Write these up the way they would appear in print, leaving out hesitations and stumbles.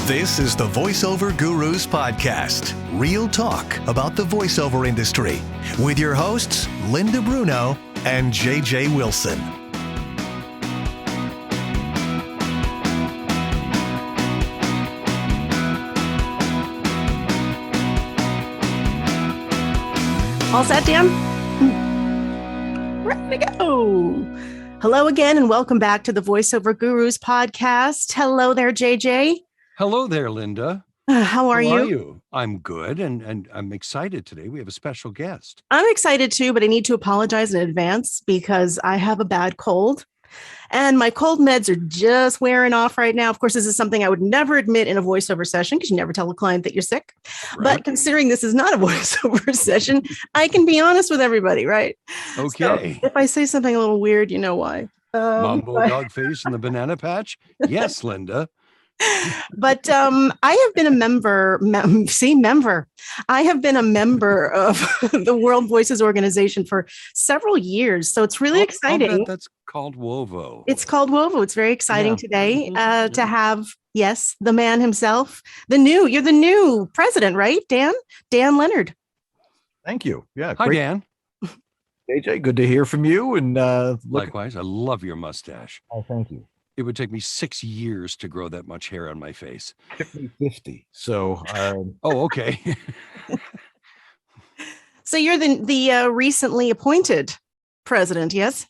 This is the VoiceOver Gurus podcast, real talk about the voiceover industry, with your hosts, Linda Bruno and JJ Wilson. All set, Dan? Ready to go. Hello again, and welcome back to the VoiceOver Gurus podcast. Hello there, JJ. Hello there, Linda. How are you? I'm good, and I'm excited today. We have a special guest. I'm excited too, but I need to apologize in advance because I have a bad cold. And my cold meds are just wearing off right now. Of course, this is something I would never admit in a voiceover session because you never tell a client that you're sick. Right. But considering this is not a voiceover session, I can be honest with everybody, right? Okay. So if I say something a little weird, you know why. Mambo dog face in the banana patch? Yes, Linda. But I have been a member. I have been a member of the World Voices Organization for several years. So it's really exciting. That's called WoVO. It's called WoVO. It's very exciting today to have, yes, the man himself, you're the new president, right? Dan Lenard. Thank you. Yeah. Hi, Dan. AJ, good to hear from you. And likewise, I love your mustache. Oh, thank you. It would take me 6 years to grow that much hair on my face. It took me 50. So, oh, okay. So you're the recently appointed president, yes?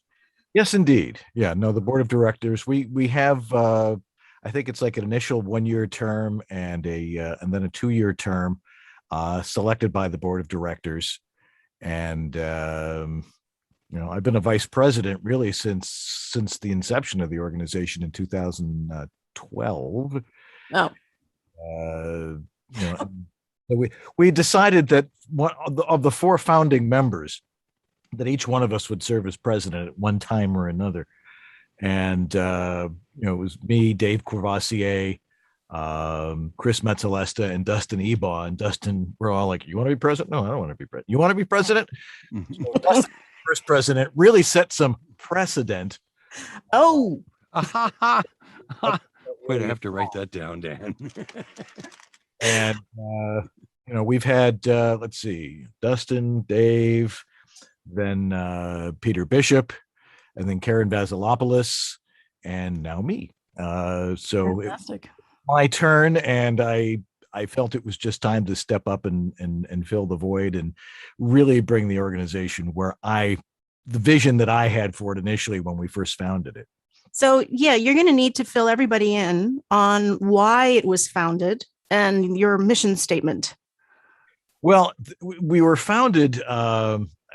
Yes, indeed. Yeah. No, the board of directors. We have. I think it's like an initial 1-year term and then a 2-year term, selected by the board of directors, and. I've been a vice president really since the inception of the organization in 2012. Oh. We decided that one of the 4 founding members, that each one of us would serve as president at one time or another. And it was me, Dave Courvoisier, Chris Metzalesta, and Dustin Ebaugh. And Dustin, we're all like, "You want to be president?" "No, I don't want to be president." "You want to be president?" So Dustin, first president, really set some precedent. Oh, Wait, I have to write that down, Dan. And we've had let's see, Dustin, Dave, then Peter Bishop, and then Karen Vasilopoulos, and now me. So fantastic. My turn, and I felt it was just time to step up and fill the void and really bring the organization where the vision that I had for it initially when we first founded it. So yeah, you're going to need to fill everybody in on why it was founded and your mission statement. Well, we were founded,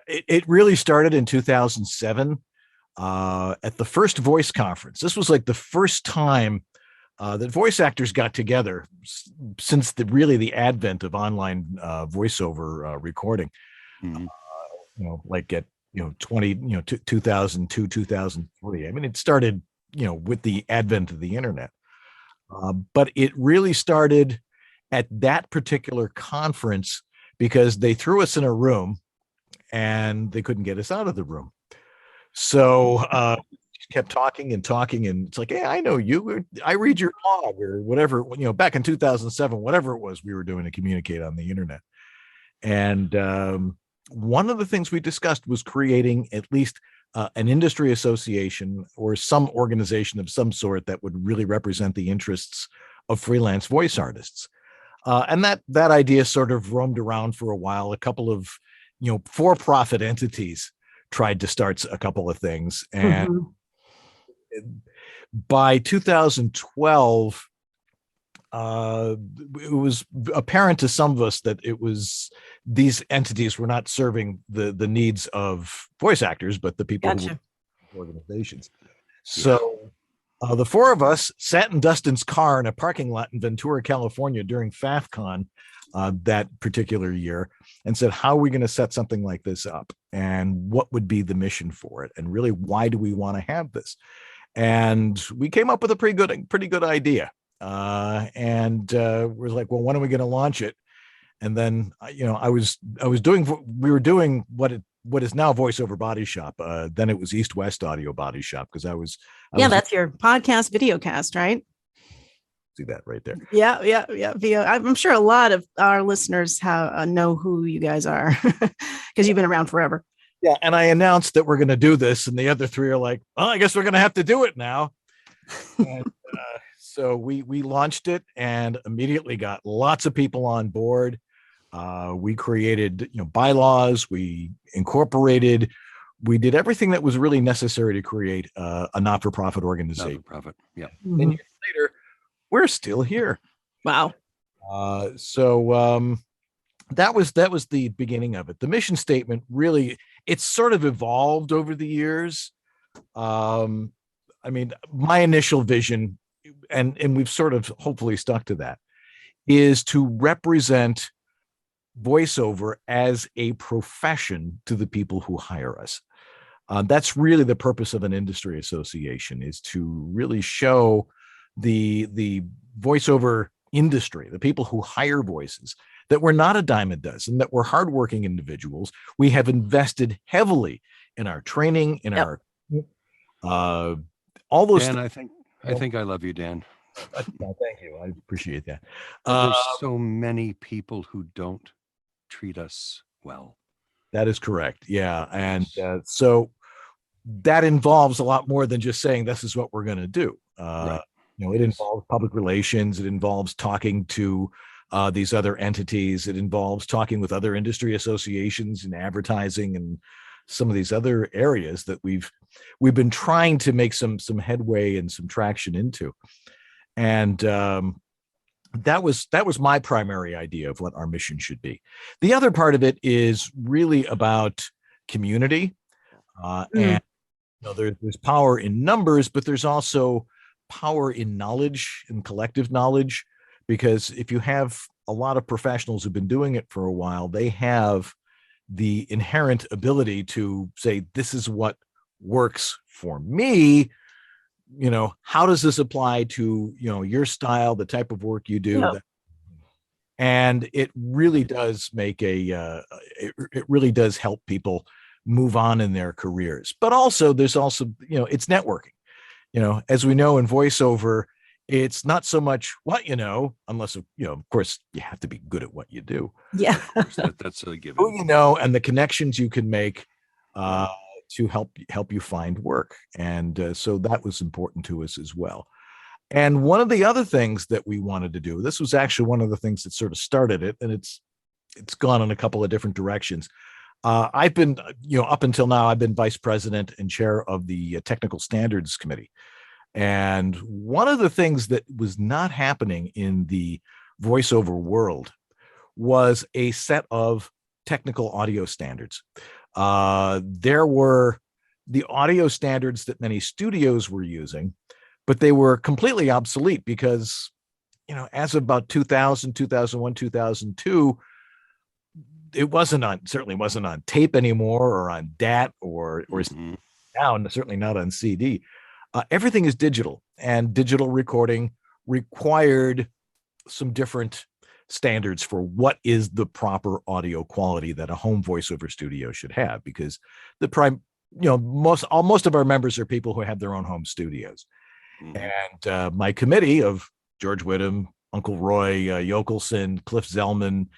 it really started in 2007 at the first voice conference. This was like the first time that voice actors got together since the advent of online voiceover recording. Mm-hmm. Like at 2002, 2003. I mean, it started with the advent of the internet, but it really started at that particular conference because they threw us in a room and they couldn't get us out of the room. So kept talking, and it's like, "Hey, I know you. I read your blog," or whatever. Back in 2007, whatever it was we were doing to communicate on the internet. And one of the things we discussed was creating at least an industry association or some organization of some sort that would really represent the interests of freelance voice artists. And that idea sort of roamed around for a while. A couple of for-profit entities tried to start a couple of things, and by 2012, it was apparent to some of us that these entities were not serving the needs of voice actors, but the people who were organizations. So the 4 of us sat in Dustin's car in a parking lot in Ventura, California during FAFCon that particular year, and said, "How are we going to set something like this up? And what would be the mission for it? And really, why do we want to have this?" And we came up with a pretty good idea. We're like, "Well, when are we going to launch it?" And then, we were doing what is now VoiceOver Body Shop. Then it was East West Audio Body Shop, because I was that's your podcast videocast, right? See that right there. Yeah. I'm sure a lot of our listeners know who you guys are because you've been around forever. Yeah, and I announced that we're going to do this, and the other three are like, "Well, I guess we're going to have to do it now." And so we launched it, and immediately got lots of people on board. We created, bylaws. We incorporated. We did everything that was really necessary to create a not-for-profit organization. Not-for-profit, yeah. Mm-hmm. And years later, we're still here. Wow. So that was the beginning of it. The mission statement really, it's sort of evolved over the years. I mean, my initial vision, and we've sort of hopefully stuck to that, is to represent voiceover as a profession to the people who hire us. That's really the purpose of an industry association, is to really show the voiceover industry, the people who hire voices, that we're not a dime a dozen, that we're hardworking individuals. We have invested heavily in our training, in our all those. Dan, I think I love you, Dan. No, thank you. I appreciate that. There's so many people who don't treat us well. That is correct. Yeah. And so that involves a lot more than just saying this is what we're going to do. Right. It involves public relations. It involves talking to these other entities. It involves talking with other industry associations and advertising and some of these other areas that we've been trying to make some headway and some traction into. And that was my primary idea of what our mission should be. The other part of it is really about community, and there's power in numbers, but there's also power in knowledge and collective knowledge, because if you have a lot of professionals who've been doing it for a while, they have the inherent ability to say, this is what works for me. How does this apply to, your style, the type of work you do? Yeah. And it really does make it really does help people move on in their careers. But also there's also, it's networking. As we know in voiceover, it's not so much what unless, of course, you have to be good at what you do. Yeah. That's a given. Who and the connections you can make to help you find work. And so that was important to us as well. And one of the other things that we wanted to do, this was actually one of the things that sort of started it, and it's gone in a couple of different directions. I've been, up until now, I've been vice president and chair of the technical standards committee. And one of the things that was not happening in the voiceover world was a set of technical audio standards. There were the audio standards that many studios were using, but they were completely obsolete because, as of about 2000, 2001, 2002, it certainly wasn't on tape anymore, or on DAT, or now, and certainly not on CD. Everything is digital, and digital recording required some different standards for what is the proper audio quality that a home voiceover studio should have, because most of our members are people who have their own home studios. And my committee of George Whittam, Uncle Roy Yokelson, Cliff Zellman,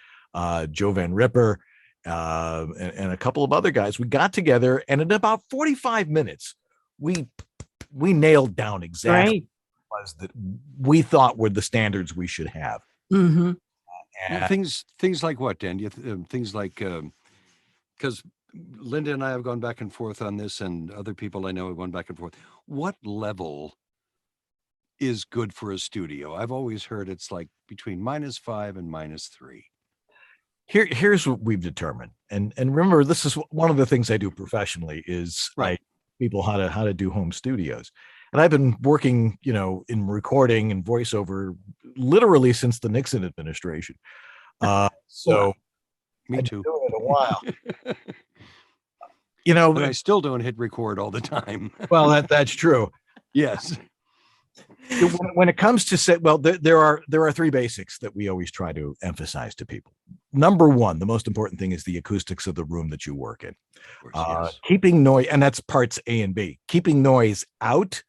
Joe Van Ripper, and a couple of other guys, we got together, and in about 45 minutes, we nailed down exactly what it was that we thought were the standards we should have. Mm-hmm. Things like what, Dan? Things like, because Linda and I have gone back and forth on this, and other people I know have gone back and forth. What level is good for a studio? I've always heard it's like between -5 and -3. Here's what we've determined, and remember, this is one of the things I do professionally, is I people how to do home studios. And I've been working, in recording and voiceover literally since the Nixon administration. So me too. I've been doing it a while. But I still don't hit record all the time. Well, that's true. Yes. When it comes to there are three basics that we always try to emphasize to people. Number one, the most important thing is the acoustics of the room that you work in. Of course, yes. Keeping noise, and that's parts A and B. Keeping noise out,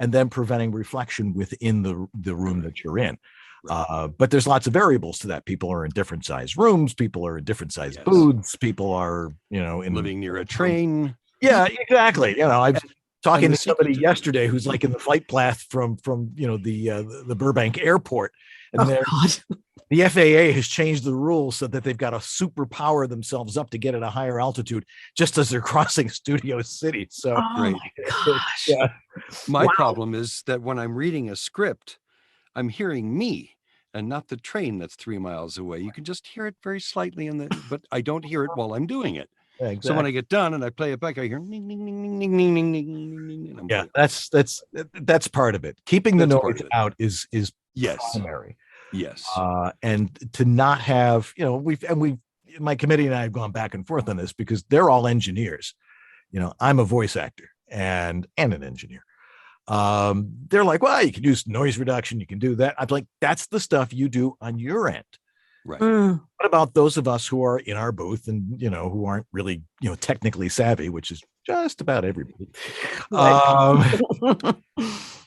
and then preventing reflection within the room that you're in. Right. But there's lots of variables to that. People are in different size rooms. People are in different size Yes. booths. People are, in Living near a train. Yeah, exactly. I've talking the to somebody secret- yesterday who's like in the flight path from the Burbank airport, and Oh, God. the FAA has changed the rules so that they've got to superpower themselves up to get at a higher altitude just as they're crossing Studio City. So Oh, Great. my gosh. yeah, My Wow. problem is that when I'm reading a script, I'm hearing me and not the train that's 3 miles away. You can just hear it very slightly but I don't hear it while I'm doing it. exactly. So when I get done and I play it back, I hear ning, ning, ning, ning, ning, ning, ning, ning, ning, ning, and I'm Yeah, going, that's part of it. Keeping the That's part noise of it. out is yes, primary. yes, And to not have, we've my committee and I have gone back and forth on this because they're all engineers. I'm a voice actor and an engineer. They're like, well, you can use noise reduction, you can do that. I'm like, that's the stuff you do on your end. right. What about those of us who are in our booth and who aren't really technically savvy, which is just about everybody.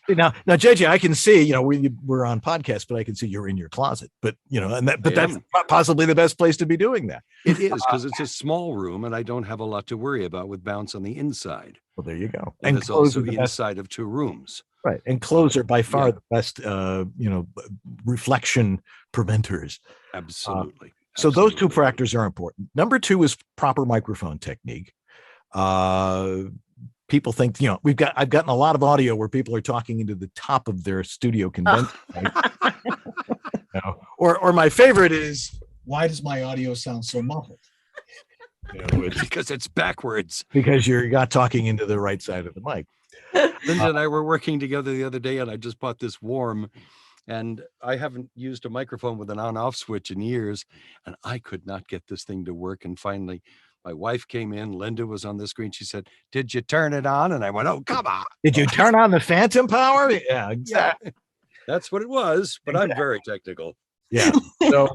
Now, JJ, I can see, we're on podcast, but I can see you're in your closet. But that's possibly the best place to be doing that. It is because it's a small room and I don't have a lot to worry about with bounce on the inside. Well, there you go. And it's also the inside of 2 rooms. Right. And clothes are by far Yeah. the best, reflection preventors. Absolutely. So those 2 Absolutely. factors are important. Number 2 is proper microphone technique. People think, I've gotten a lot of audio where people are talking into the top of their studio condenser. Or my favorite is, why does my audio sound so muffled? Because it's backwards. Because you're not talking into the right side of the mic. Linda and I were working together the other day and I just bought this Warm and I haven't used a microphone with an on-off switch in years and I could not get this thing to work. And finally, my wife came in, Linda was on the screen. She said, "Did you turn it on?" And I went, "Oh, come on. Did you turn on the phantom power?" Yeah, exactly. That's what it was, but I'm very technical. Yeah. So,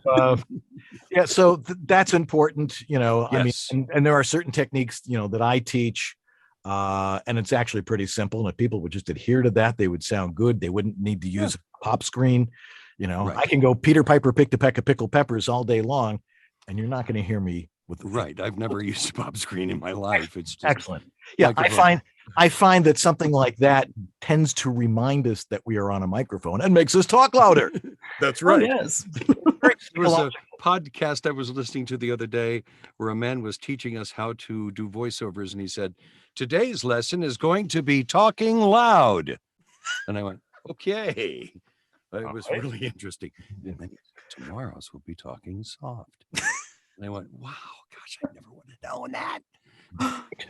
so that's important, Yes. I mean, and there are certain techniques, that I teach, and it's actually pretty simple. And if people would just adhere to that, they would sound good. They wouldn't need to use a pop screen. Right. I can go Peter Piper picked a peck of pickled peppers all day long, and you're not going to hear me with Right. I've never used a pop screen in my life. It's just excellent. Yeah, microphone. I find that something like that tends to remind us that we are on a microphone and makes us talk louder. That's Oh, yes. There was a podcast I was listening to the other day where a man was teaching us how to do voiceovers. And he said, "Today's lesson is going to be talking loud." And I went, okay. It was really interesting. And then he said, "Tomorrow's we'll be talking soft." And I went, wow, gosh, I never would have known that.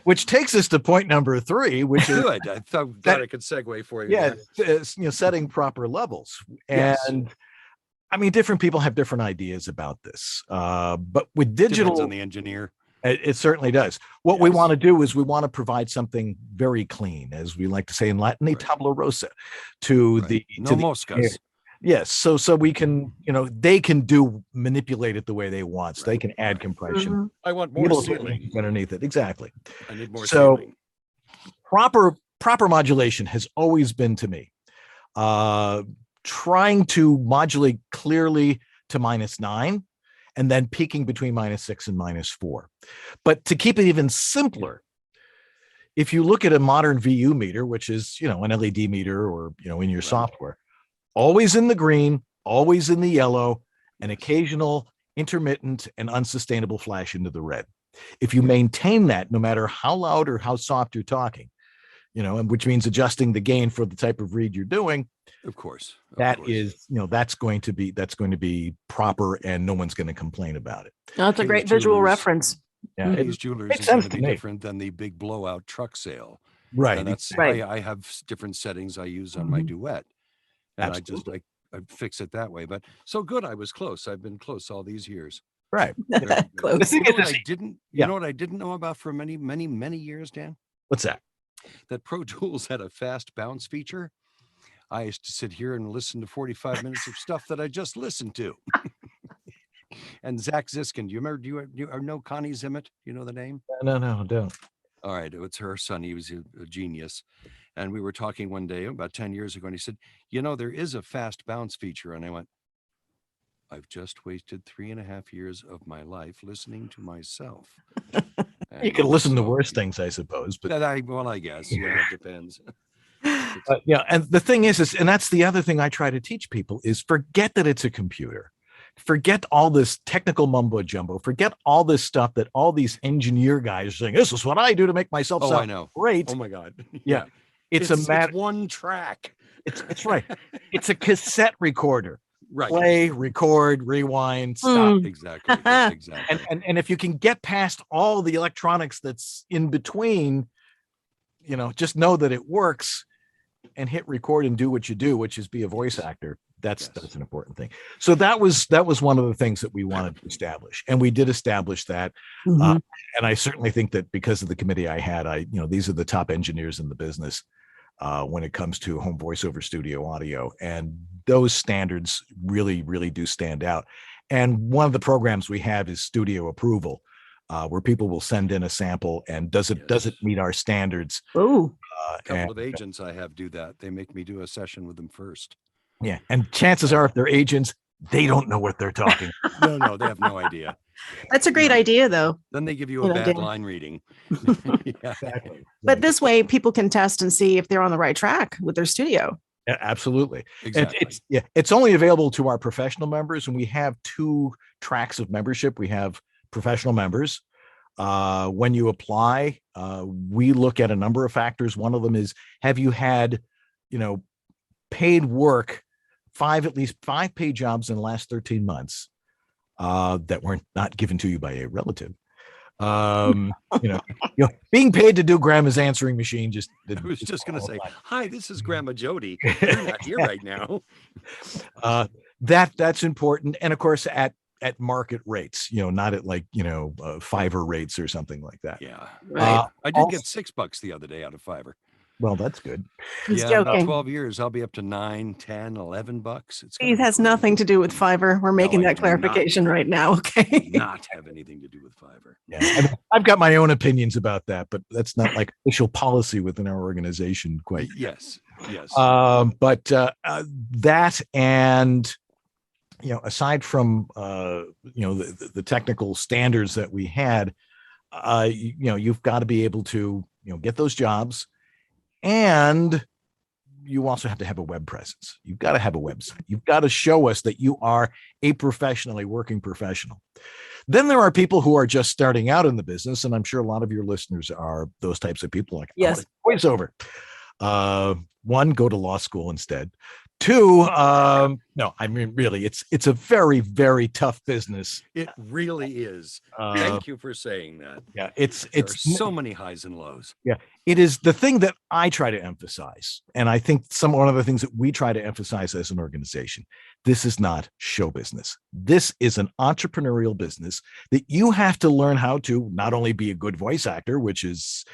Which takes us to point number 3, which is Good. I thought I could segue for you. yeah, there. setting proper levels. Yes. And I mean, different people have different ideas about this. But with Depends digital, on the engineer. it certainly does. What we Yes. want to do is we want to provide something very clean, as we like to say in Latin, a Right. tabula rosa to Right. the No to the moscas. yes. So we can, they can manipulate it the way they want. So they can add compression. Mhm. I want more Little ceiling. things underneath it. Exactly. I need more So- ceiling. Proper modulation has always been to me trying to modulate clearly to -9 and then peaking between -6 and -4. But to keep it even simpler, if you look at a modern VU meter, which is an LED meter or in your Right. software, always in the green, always in the yellow, an occasional intermittent and unsustainable flash into the red. If you maintain that, no matter how loud or how soft you're talking, and which means adjusting the gain for the type of read you're doing, Of course. Of that course. is, that's going to be proper, and no one's going to complain about it. That's a Hayes great visual Jewelers. reference. Yeah, Hayes Jewelers makes is going sense to to be me. different than the big blowout truck sale. right. And that's Right. I have different settings I use on my Mhm. duet. And Absolutely. I fix it that way. But so good, I was close. I've been close all these years. Right. Very good. Close. You know what I didn't Yeah. you know what I didn't know about for many, many, many years, Dan? What's that? That Pro Tools had a fast bounce feature. I used to sit here and listen to 45 minutes of stuff that I just listened to. And Zach Ziskin, do you remember? Do you know Connie Zimmett? You know the name? No, don't. All right, it's her son. He was a genius, And we were talking one day about 10 years ago, and he said, there is a fast bounce feature. And I went, I've just wasted 3.5 years of my life listening to myself. You can listen to worse things, I suppose. But I guess, it depends. And the thing is, and that's the other thing I try to teach people is forget that it's a computer. Forget all this technical mumbo jumbo. Forget all this stuff that all these engineer guys are saying. This is what I do to make myself sound I know. great. Oh my God. Yeah. It's one track. It's right. It's a cassette recorder. Right. Play, record, rewind, stop. Exactly. And if you can get past all the electronics that's in between, just know that it works and hit record and do what you do, which is be a voice actor. That's an important thing. So that was one of the things that we wanted to establish, and we did establish that. And I certainly think that because of the committee I had, these are the top engineers in the business when it comes to home voiceover studio audio, and those standards really, really do stand out. And one of the programs we have is studio approval, where people will send in a sample and does it meet our standards? Oh, a couple of agents I have do that. They make me do a session with them first. Yeah. And chances are, if they're agents, they don't know what they're talking about. No, they have no idea. That's a great idea, though. Then they give you a bad line reading. Exactly. But this way, people can test and see if they're on the right track with their studio. Absolutely. Exactly. It's only available to our professional members, and we have 2 tracks of membership. We have professional members. When you apply, we look at a number of factors. One of them is, have you had, paid work, at least 5 paid jobs in the last 13 months that were not given to you by a relative. Being paid to do Grandma's answering machine. I was just going to say, hi, this is Grandma Jody. You're not here right now. That's important. And of course, at market rates, not at Fiverr rates or something like that. Yeah. Right. I did get $6 the other day out of Fiverr. Well, that's good. He's joking. About 12 12 years, I'll be up to $9, $10, $11. It has nothing to do with Fiverr. We're making that clarification right now. Okay. Not have anything to do with Fiverr. Yeah, I've got my own opinions about that, but that's not like official policy within our organization quite. Yes. But that, and aside from the technical standards that we had, you've got to be able to get those jobs. And you also have to have a web presence. You've got to have a website. You've got to show us that you are a professionally working professional. Then there are people who are just starting out in the business, and I'm sure a lot of your listeners are those types of people. Like, yes, voiceover. 1, go to law school instead. 2, no, I mean, really, it's a very, very tough business. It really is. Thank you for saying that. Yeah, There's so many highs and lows. Yeah, it is the thing that I try to emphasize, and I think one of the things that we try to emphasize as an organization. This is not show business. This is an entrepreneurial business that you have to learn how to not only be a good voice actor, which is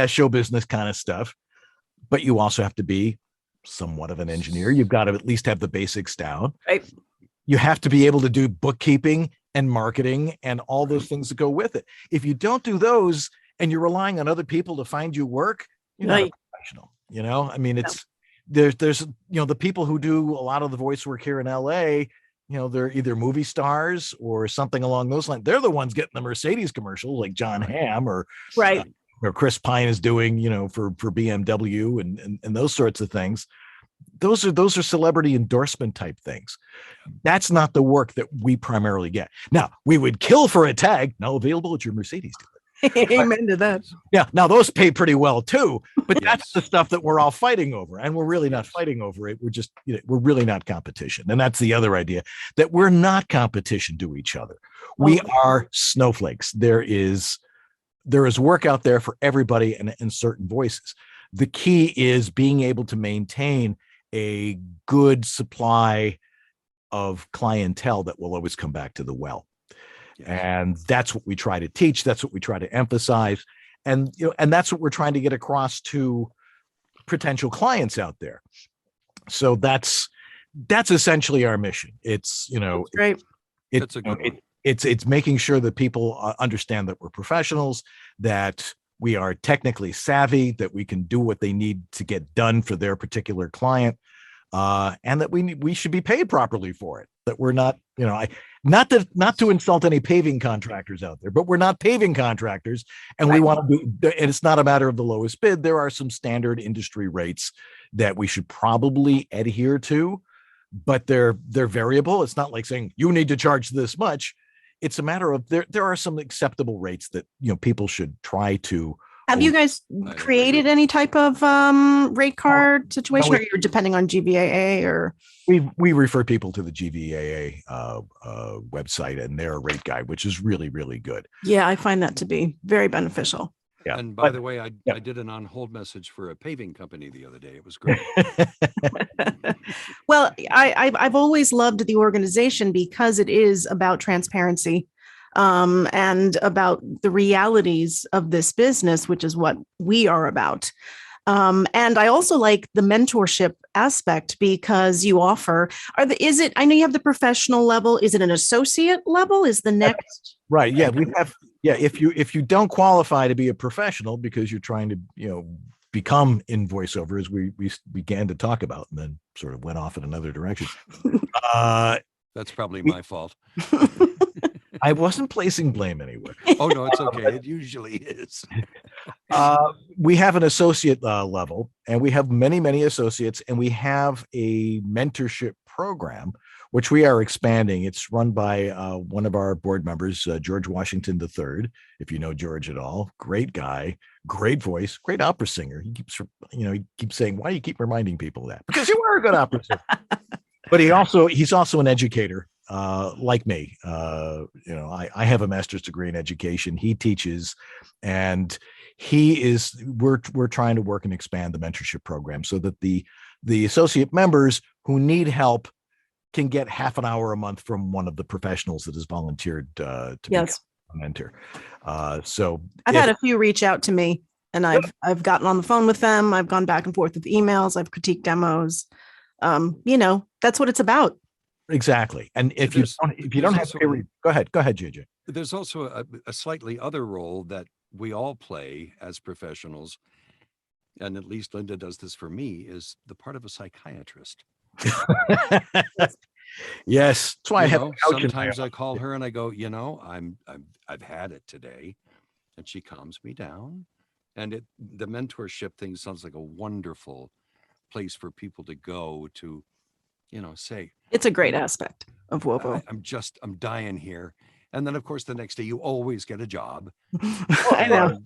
show business kind of stuff, but you also have to be somewhat of an engineer. You've got to at least have the basics down. Right. You have to be able to do bookkeeping and marketing and all those things that go with it. If you don't do those and you're relying on other people to find you work, you're not a professional. I mean, it's there's the people who do a lot of the voice work here in LA, they're either movie stars or something along those lines. They're the ones getting the Mercedes commercials, like John Hamm or Chris Pine is doing, for BMW and those sorts of things. Those are celebrity endorsement type things. That's not the work that we primarily get. Now, we would kill for a tag, now available at your Mercedes dealer. Amen to that. Yeah. Now those pay pretty well too, but that's the stuff that we're all fighting over, and we're really not fighting over it. We're just, we're really not competition. And that's the other idea, that we're not competition to each other. We are snowflakes. There is work out there for everybody in certain voices. The key is being able to maintain a good supply of clientele that will always come back to the well. And that's what we try to teach. That's what we try to emphasize. And, and that's what we're trying to get across to potential clients out there. So that's essentially our mission. It's, great. That's a good one. It's making sure that people understand that we're professionals, that we are technically savvy, that we can do what they need to get done for their particular client, and that we should be paid properly for it. That we're not, not to insult any paving contractors out there, but we're not paving contractors, and we want to do. And it's not a matter of the lowest bid. There are some standard industry rates that we should probably adhere to, but they're variable. It's not like saying you need to charge this much. It's a matter of there are some acceptable rates that people should try to. Have you guys created any type of rate card situation, or you're depending on GVAA, or? We refer people to the GVAA website and their rate guide, which is really, really good. Yeah, I find that to be very beneficial. Yeah. And by the way, I did an on-hold message for a paving company the other day. It was great. Well, I've always loved the organization because it is about transparency and about the realities of this business, which is what we are about. And I also like the mentorship aspect because you offer, I know you have the professional level. Is it an associate level? Is the next? Right. Yeah. We have. Yeah. If you don't qualify to be a professional because you're trying to, become in voiceover, as we began to talk about, and then sort of went off in another direction. That's probably my fault. I wasn't placing blame anywhere. Oh, no, it's okay. It usually is. We have an associate level, and we have many, many associates, and we have a mentorship program, which we are expanding. It's run by one of our board members, George Washington III. If you know George at all, great guy, great voice, great opera singer. He keeps saying, why do you keep reminding people of that? Because you are a good opera singer. But he's also an educator. Like me, I have a master's degree in education. He teaches, and we're trying to work and expand the mentorship program so that the associate members who need help can get half an hour a month from one of the professionals that has volunteered to become a mentor. So I've had a few reach out to me, and I've gotten on the phone with them. I've gone back and forth with emails. I've critiqued demos. That's what it's about. Exactly. And if you don't have go ahead, JJ. There's also a slightly other role that we all play as professionals, and at least Linda does this for me, is the part of a psychiatrist. Yes, that's why I have. Sometimes I call her and I go, I've had it today, and she calms me down. And the mentorship thing sounds like a wonderful place for people to go to, say. It's a great aspect of WoVO. I'm dying here. And then, of course, the next day you always get a job. I know.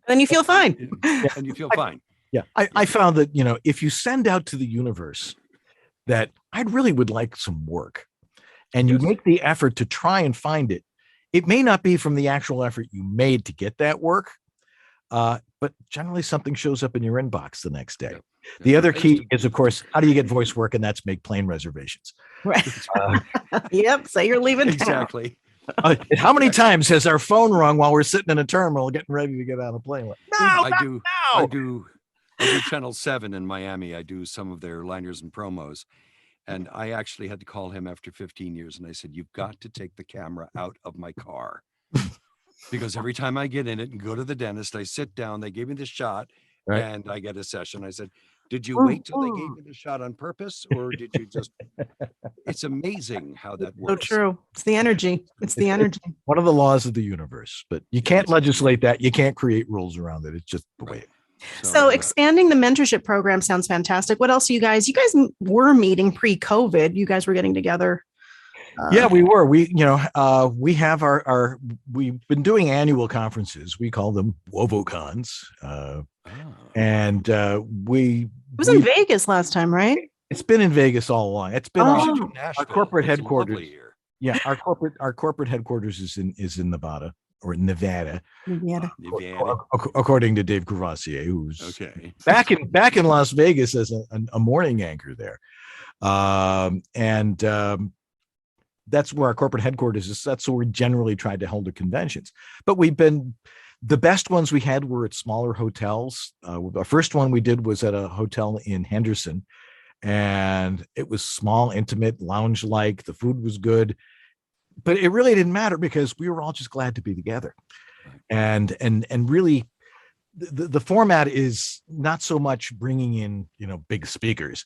Then you feel fine. And you feel fine. Yeah. I found that, if you send out to the universe that I really would like some work, and you make the effort to try and find it, it may not be from the actual effort you made to get that work, but generally something shows up in your inbox the next day. Yep. The other key is, of course, how do you get voice work? And that's make plane reservations. Right. Yep. Say you're leaving town. Exactly. How many times has our phone rung while we're sitting in a terminal getting ready to get on a plane? I do Channel 7 in Miami. I do some of their liners and promos. And I actually had to call him after 15 years. And I said, you've got to take the camera out of my car. Because every time I get in it and go to the dentist, I sit down, they give me the shot, right, and I get a session. I said, did you wait till they gave me the shot on purpose, or did you just, it's amazing how that works. So true. It's the energy. It's the energy. One of the laws of the universe, but you can't legislate that. You can't create rules around it. It's just the way it is. So expanding the mentorship program sounds fantastic. What else are you guys were meeting pre-COVID. You guys were getting together. Yeah, we were. We have we've been doing annual conferences. We call them WoVO cons. And it was in Vegas last time, right? It's been in Vegas all along. It's been our corporate headquarters. Yeah, our corporate headquarters is in Nevada, or Nevada. According to Dave Courvoisier, who's back in Las Vegas as a morning anchor there. That's where our corporate headquarters is. That's where we generally tried to hold the conventions. But the best ones we had were at smaller hotels. Our first one we did was at a hotel in Henderson, and it was small, intimate, lounge-like. The food was good, but it really didn't matter because we were all just glad to be together. And really, the format is not so much bringing in, big speakers.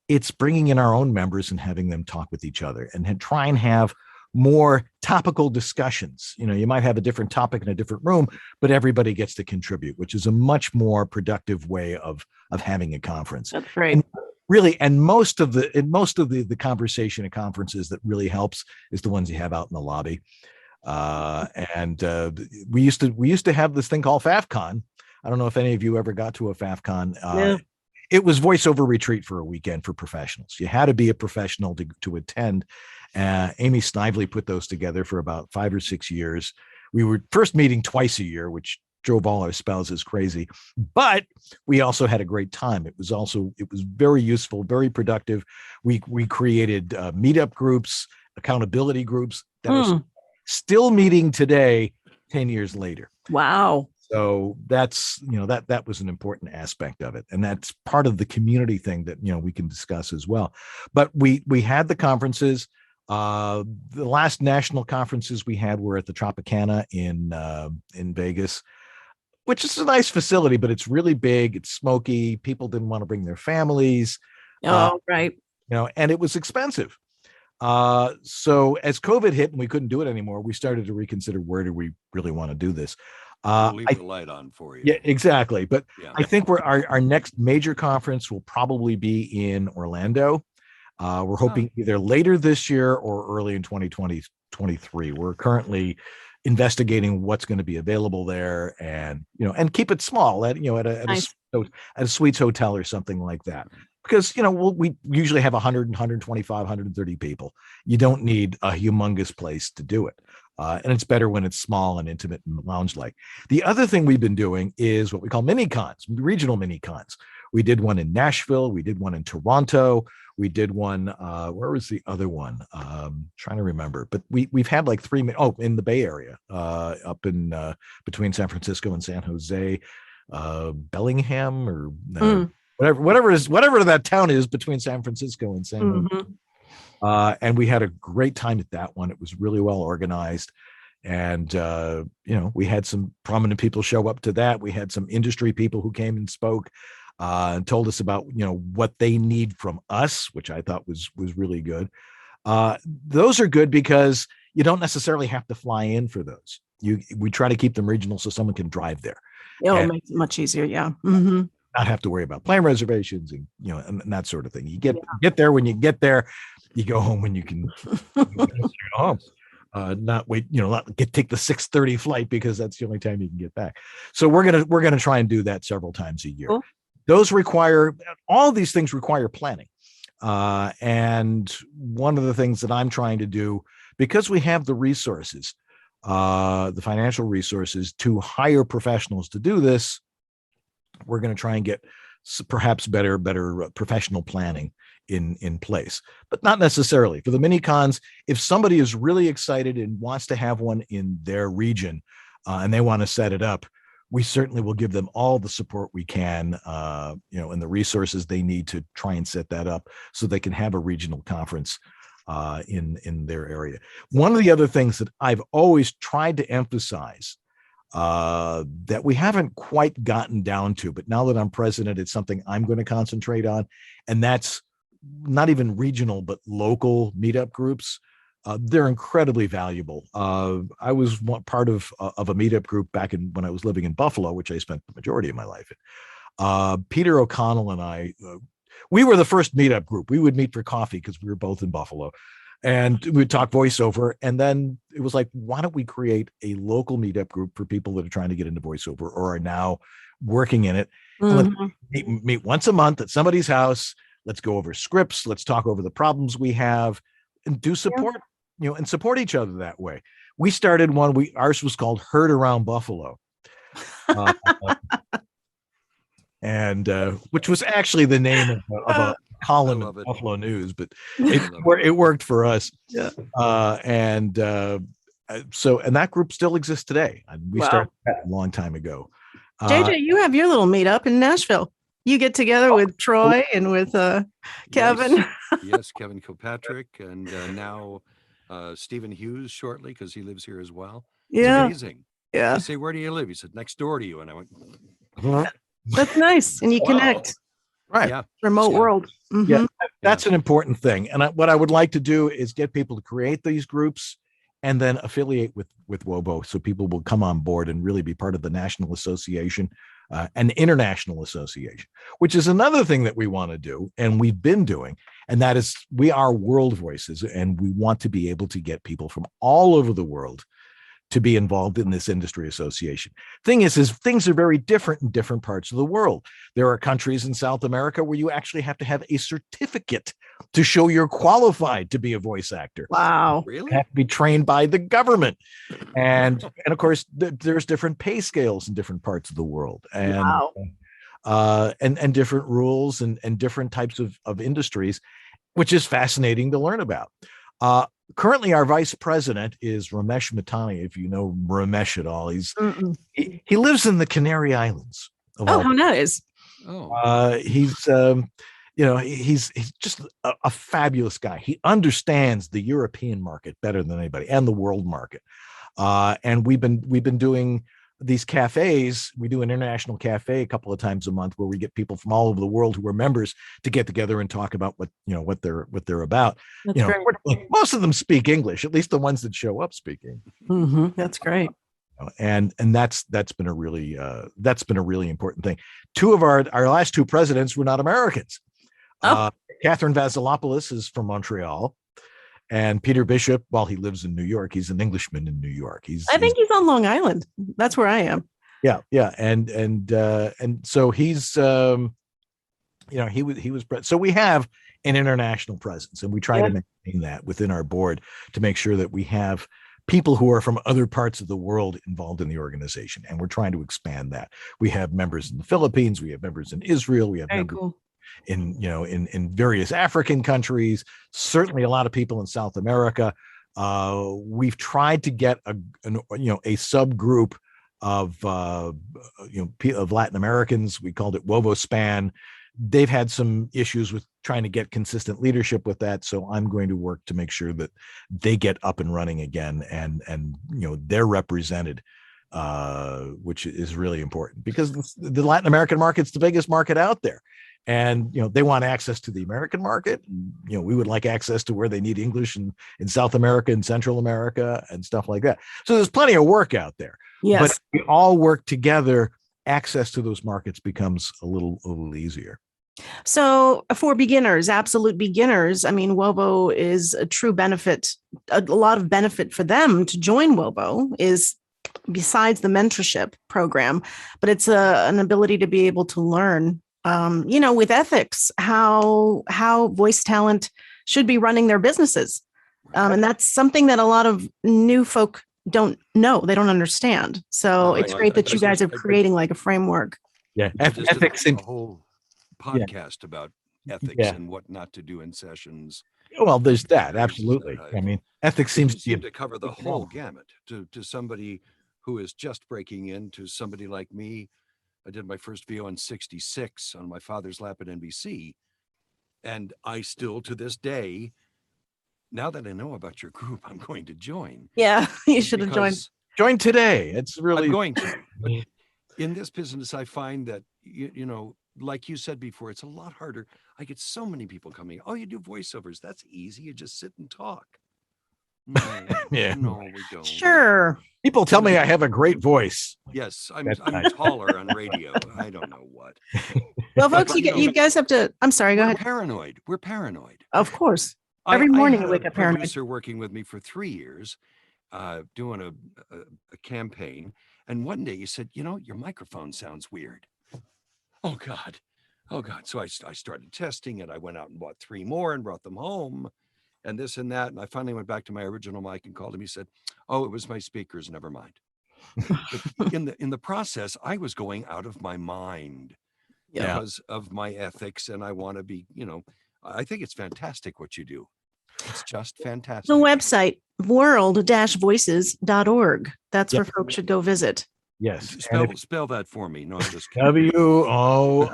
It's bringing in our own members and having them talk with each other and try and have more topical discussions. You might have a different topic in a different room, but everybody gets to contribute, which is a much more productive way of having a conference. That's right. And really, and most of the conversation at conferences that really helps is the ones you have out in the lobby. We used to have this thing called FAFCon. I don't know if any of you ever got to a FAFCon. No. It was voiceover retreat for a weekend for professionals. You had to be a professional to attend. Amy Snively put those together for about 5 or 6 years. We were first meeting twice a year, which drove all our spouses crazy, but we also had a great time. It was very useful, very productive. We created meetup groups, accountability groups that are still meeting today, 10 years later. Wow. So that's, that was an important aspect of it. And that's part of the community thing that, we can discuss as well. But we had the conferences. The last national conferences we had were at the Tropicana in Vegas, which is a nice facility, but it's really big. It's smoky. People didn't want to bring their families. Right. And it was expensive. So as COVID hit and we couldn't do it anymore, we started to reconsider, where do we really want to do this? We'll leave the light on for you. Yeah, exactly. But yeah. I think our next major conference will probably be in Orlando. We're hoping either later this year or early in 2023. We're currently investigating what's going to be available there, and keep it small at a Suites hotel or something like that. Because we usually have 100, 125, 130 people. You don't need a humongous place to do it. And it's better when it's small and intimate and lounge-like. The other thing we've been doing is what we call mini cons, regional mini cons. We did one in Nashville. We did one in Toronto. We did one. Where was the other one? Trying to remember. But we've had like 3. In the Bay Area, up in between San Francisco and San Jose, Bellingham or whatever that town is between San Francisco and San Jose. And we had a great time at that one. It was really well organized. And, we had some prominent people show up to that. We had some industry people who came and spoke and told us about, what they need from us, which I thought was really good. Those are good because you don't necessarily have to fly in for those. We try to keep them regional so someone can drive there. It makes it much easier. Yeah. Mm-hmm. Not have to worry about plane reservations and and that sort of thing. You get there when you get there. You go home when you can go home. Not wait, take the 6:30 flight because that's the only time you can get back. So we're gonna try and do that several times a year. Cool. All these things require planning. And one of the things that I'm trying to do, because we have the resources, the financial resources to hire professionals to do this, we're going to try and get perhaps better professional planning in place, but not necessarily for the mini cons. If somebody is really excited and wants to have one in their region and they want to set it up, we certainly will give them all the support we can, and the resources they need to try and set that up so they can have a regional conference in their area. One of the other things that I've always tried to emphasize that we haven't quite gotten down to, but now that I'm president, it's something I'm going to concentrate on. And that's not even regional, but local meetup groups. They're incredibly valuable. I was part of a meetup group back when I was living in Buffalo, which I spent the majority of my life in. Peter O'Connell and I, we were the first meetup group. We would meet for coffee because we were both in Buffalo. And we'd talk voiceover. And then it was like, why don't we create a local meetup group for people that are trying to get into voiceover or are now working in it? Mm-hmm. Let's meet once a month at somebody's house. Let's go over scripts. Let's talk over the problems we have and do support, and support each other that way. We started one, ours was called Herd Around Buffalo. And which was actually the name of a column in Buffalo News, but it worked for us. Yeah. And that group still exists today. We started that a long time ago. JJ, you have your little meetup in Nashville. You get together with Troy and with Kevin. Yes, Kevin Kilpatrick, and now Stephen Hughes shortly because he lives here as well. Yeah. It's amazing. Yeah. I say, where do you live? He said, next door to you. And I went, That's nice. And you connect. Right. Yeah. Remote Yeah. world. Mhm. Yeah, that's an important thing. And what I would like to do is get people to create these groups and then affiliate with WoVO, so people will come on board and really be part of the national association, an international association, which is another thing that we want to do and we've been doing. And that is, we are world voices, and we want to be able to get people from all over the world to be involved in this industry association. Thing is things are very different in different parts of the world. There are countries in South America where you actually have to have a certificate to show you're qualified to be a voice actor. Wow. Really? You have to be trained by the government. And of course, there's different pay scales in different parts of the world. And Wow. and different rules and different types of industries, which is fascinating to learn about. Currently, our vice president is Ramesh Mitani. If you know Ramesh at all, he lives in the Canary Islands. Oh, how nice. He's he's just a fabulous guy. He understands the European market better than anybody, and the world market. And we've been doing these cafes. We do an international cafe a couple of times a month where we get people from all over the world who are members to get together and talk about what they're about. That's great. Most of them speak English, at least the ones that show up speaking. Mm-hmm. That's great. And that's been a really important thing. Two of our last two presidents were not Americans. Catherine Vasilopoulos is from Montreal. And Peter Bishop, while he lives in New York, he's an Englishman in New York. I think he's on Long Island. That's where I am. Yeah. And so he's he was so we have an international presence, and we try to maintain that within our board to make sure that we have people who are from other parts of the world involved in the organization, and we're trying to expand that. We have members in the Philippines, we have members in Israel, we have members in various African countries, certainly a lot of people in South America. We've tried to get a subgroup of Latin Americans. We called it WoVO Span. They've had some issues with trying to get consistent leadership with that, so I'm going to work to make sure that they get up and running again, and they're represented, which is really important, because the Latin American market's the biggest market out there. And, they want access to the American market. We would like access to where they need English in South America and Central America and stuff like that. So there's plenty of work out there. Yes. But if we all work together, access to those markets becomes a little easier. So for beginners, absolute beginners, I mean, WoVO is a true benefit. A lot of benefit for them to join WoVO is, besides the mentorship program, but it's an ability to be able to learn with ethics, how voice talent should be running their businesses. And that's something that a lot of new folk don't know. They don't understand. So it's great that you guys are creating like a framework. Yeah. Ethics in a whole podcast about ethics and what not to do in sessions. Well, there's that. Absolutely. I mean, ethics seems to cover the whole gamut to somebody who is just breaking in, to somebody like me. I did my first VO in 66 on my father's lap at NBC. And I still, to this day, now that I know about your group, I'm going to join. Yeah, you should have joined. Join today. It's really... I'm going to. But in this business, I find that, like you said before, it's a lot harder. I get so many people coming. Oh, you do voiceovers. That's easy. You just sit and talk. No, no, we don't. Sure. People tell me I have a great voice. Yes, I'm taller on radio. I don't know what. Well, folks, you guys have to. I'm sorry. Go ahead. We're paranoid. Of course. Every morning I wake up paranoid. Producer working with me for 3 years, doing a campaign, and one day he said, your microphone sounds weird. Oh God. So I started testing it. I went out and bought 3 more and brought them home. And this and that. And I finally went back to my original mic and called him. He said, oh, it was my speakers. Never mind. But in the process, I was going out of my mind because of my ethics. And I want to be, I think it's fantastic what you do. It's just fantastic. The website, world-voices.org. That's where folks should go visit. Yes. Spell that for me. No, I'm just kidding. WOOL.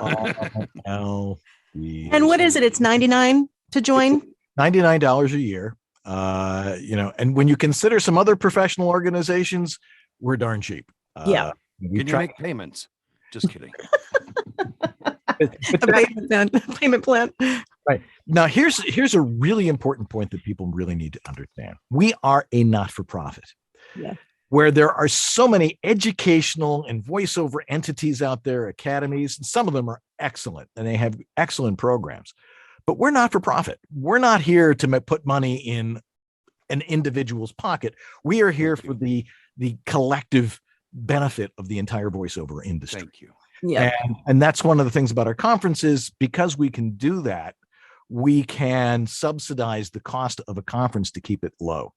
And what is it? It's $99 to join? $99 a year. And when you consider some other professional organizations, we're darn cheap. Can you make payments? Just kidding. But A payment plan. right now, here's a really important point that people really need to understand. We are a not-for-profit. Yeah. Where there are so many educational and voiceover entities out there, academies, and some of them are excellent and they have excellent programs. But we're not for profit. We're not here to put money in an individual's pocket. We are here for the collective benefit of the entire voiceover industry. Thank you. Yeah. And that's one of the things about our conferences. Because we can do that, we can subsidize the cost of a conference to keep it low.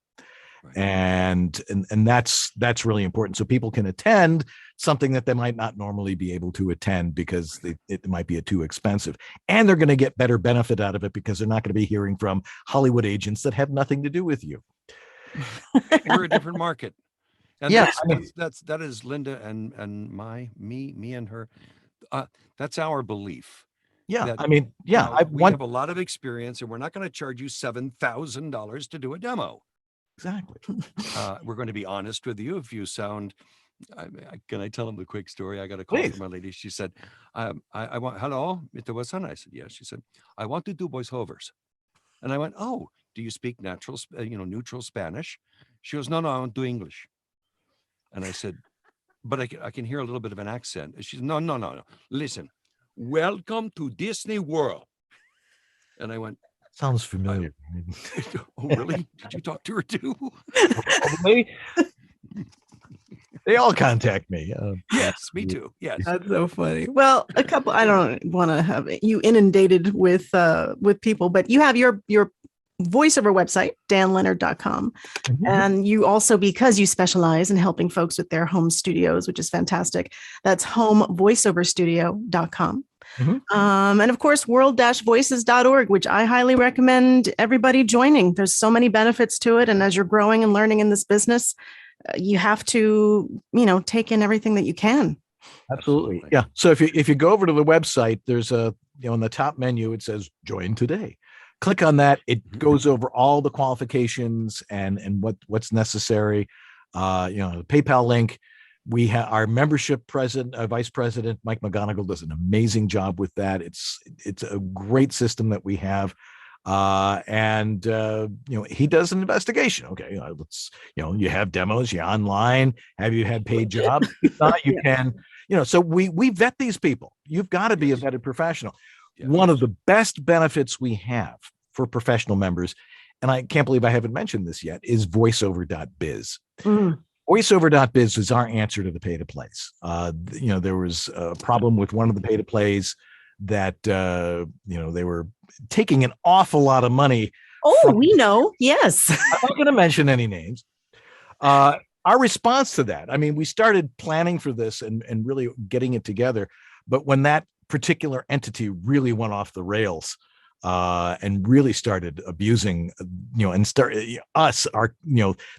Right. And that's really important. So people can attend something that they might not normally be able to attend because it might be too expensive. And they're going to get better benefit out of it because they're not going to be hearing from Hollywood agents that have nothing to do with you. We're a different market. And Yeah, that is Linda and me and her. That's our belief. Yeah, That, we have a lot of experience, and we're not going to charge you $7,000 to do a demo. Exactly. We're going to be honest with you. If you sound, can I tell them the quick story? I got a call Please. from a lady. She said, I want, hello, it was son. I said, yes. She said, I want to do voiceovers. And I went, oh, do you speak neutral Spanish? She goes, no, I don't do English. And I said, but I can hear a little bit of an accent. And she said, no. Listen, welcome to Disney World. And I went, sounds familiar. oh, really? Did you talk to her too? Probably. They all contact me. Yes, me too. Yes. That's so funny. Well, I don't want to have you inundated with people, but you have your voiceover website, danlenard.com. Mm-hmm. And you also, because you specialize in helping folks with their home studios, which is fantastic, that's homevoiceoverstudio.com. Mm-hmm. And of course, world-voices.org, which I highly recommend everybody joining. There's so many benefits to it. And as you're growing and learning in this business, you have to, take in everything that you can. Absolutely. Yeah. So if you go over to the website, there's on the top menu, it says join today. Click on that. It goes over all the qualifications and what's necessary. The PayPal link. We have our membership vice president, Mike McGonigal, does an amazing job with that. It's a great system that we have. He does an investigation. Okay. You have demos, you're online. Have you had paid jobs? If not, you can, so we vet these people. You've got to be a vetted professional. Yes. One of the best benefits we have for professional members, and I can't believe I haven't mentioned this yet, is voiceover.biz. Mm. Voiceover.biz is our answer to the pay-to-plays. There was a problem with one of the pay-to-plays that, they were taking an awful lot of money. Oh, we know. Yes. I'm not going to mention any names. Our response to that, we started planning for this and really getting it together. But when that particular entity really went off the rails, and really started abusing,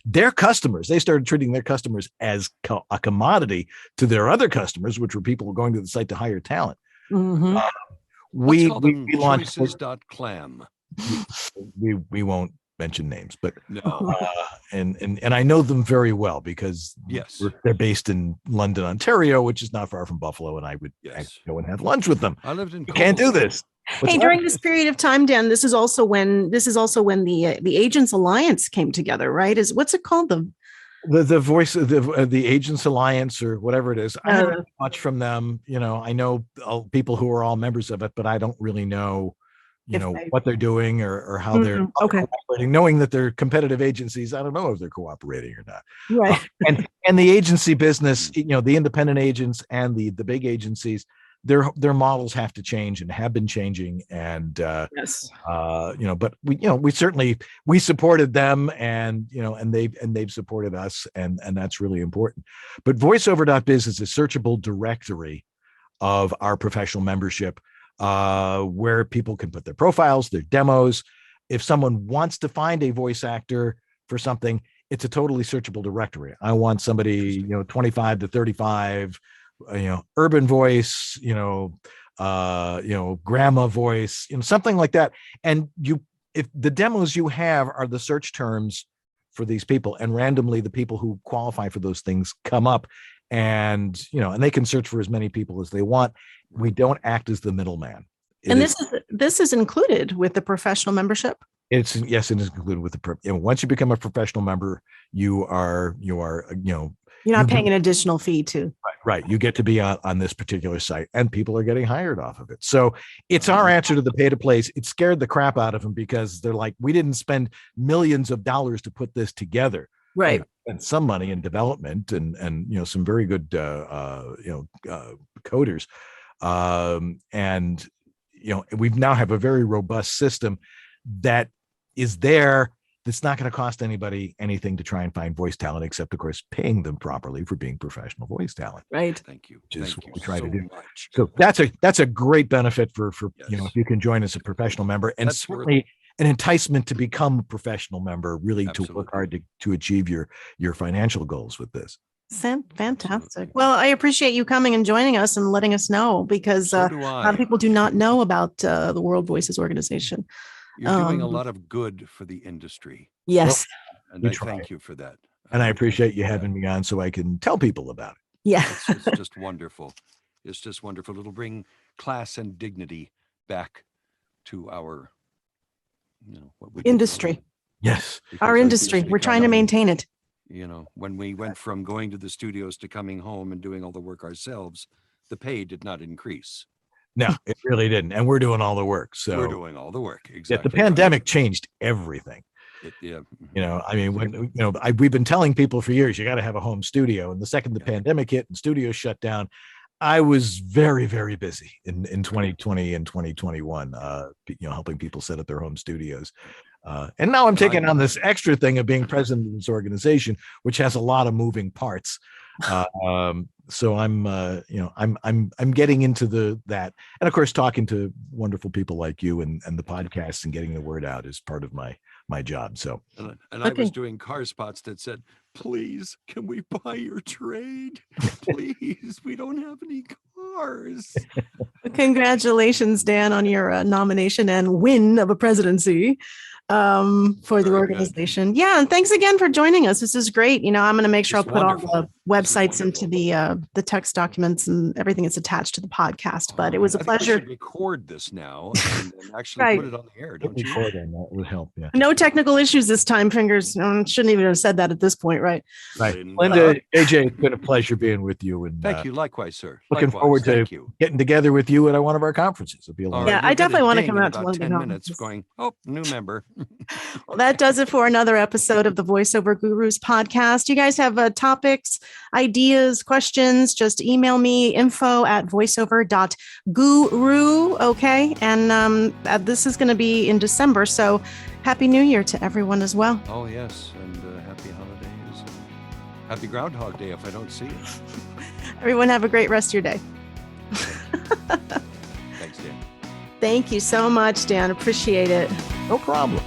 their customers. They started treating their customers as a commodity to their other customers, which were people going to the site to hire talent. Mm-hmm. We launched choices.clam. We won't mention names, but no. And I know them very well because yes, they're based in London, Ontario, which is not far from Buffalo, and I would go and have lunch with them. I lived in. You can't do this. During this period of time, Dan, this is also when the Agents Alliance came together, right? What's it called? The voice of the Agents Alliance or whatever it is. I haven't heard much from them. I know people who are all members of it, but I don't really know, what they're doing or how they're cooperating. Knowing that they're competitive agencies, I don't know if they're cooperating or not. Right. And the agency business, the independent agents and the big agencies, their models have to change and have been changing. And yes, but we certainly supported them and they've supported us and that's really important. But voiceover.biz is a searchable directory of our professional membership, where people can put their profiles, their demos. If someone wants to find a voice actor for something, it's a totally searchable directory. I want somebody, 25 to 35, urban voice, grandma voice, something like that. And if the demos you have are the search terms for these people, and randomly the people who qualify for those things come up, and and they can search for as many people as they want. We don't act as the middleman. And this is included with the professional membership. Yes, it is included with the. Once you become a professional member, you're not paying an additional fee too. Right. You get to be on this particular site, and people are getting hired off of it. So it's our answer to the pay to plays. It scared the crap out of them because they're like, we didn't spend millions of dollars to put this together. Right. And some money in development and some very good coders. And we now have a very robust system that is there. That's not going to cost anybody anything to try and find voice talent, except of course paying them properly for being professional voice talent. Right. Thank you. Which is Thank what you we try so to do. much. So that's a great benefit for Yes. if you can join as a professional member, and That's certainly an enticement to become a professional member, really Absolutely. to work hard to achieve your financial goals with this. Fantastic. Absolutely. Well, I appreciate you coming and joining us and letting us know, because So a do lot I. of people do not know about the World Voices Organization. You're doing a lot of good for the industry, Yes. and We I try. thank you for that. And I Thank appreciate you for that. having me on so I can tell people about it. Yeah. It's just wonderful. It's just wonderful. It'll bring class and dignity back to our, what we do. Industry. Yes. Because Our it industry. has We're trying to become, maintain it. when we went from going to the studios to coming home and doing all the work ourselves, the pay did not increase. No, it really didn't. And we're doing all the work. So We're doing all the work. yeah, Exactly. the pandemic changed everything. Yeah. I mean, when we've been telling people for years, you got to have a home studio. And the second the pandemic hit and studios shut down, I was very, very busy in 2020 and 2021, helping people set up their home studios. And now I'm taking on this extra thing of being president of this organization, which has a lot of moving parts. So I'm getting into that, and of course, talking to wonderful people like you and the podcast and getting the word out is part of my job. So, And I was doing car spots that said, "Please, can we buy your trade? Please, we don't have any cars." Congratulations, Dan, on your nomination and win of a presidency for the Very organization. Yeah, and thanks again for joining us. This is great. I'm going to make sure It's I'll put wonderful. all the This is websites into the text documents and everything that's attached to the podcast. But it was a I think we pleasure. should record this now and actually Right. put it on the air, don't you? that would help. Yeah. No technical issues this time, fingers. Shouldn't even have said that at this point, right? Right. Linda. Linda, AJ, it's been a pleasure being with you. And Thank you. Likewise, sir. Looking Likewise. forward to Thank you. getting together with you at one of our conferences. It'll be a lot. All Yeah, right, I you'll get a definitely wanna ding come in out to about one of the 10 minutes conferences. going, new member. Well, that does it for another episode of the Voiceover Gurus podcast. You guys have topics, ideas, questions, just email me info@voiceover.guru. Okay. And this is going to be in December. So Happy New Year to everyone as well. Oh, yes. And happy holidays. Happy Groundhog Day if I don't see you. Everyone have a great rest of your day. Thanks, Dan. Thank you so much, Dan. Appreciate it. No problem.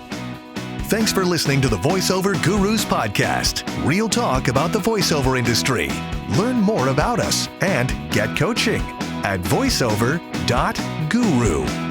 Thanks for listening to the VoiceOver Gurus podcast. Real talk about the voiceover industry. Learn more about us and get coaching at voiceover.guru.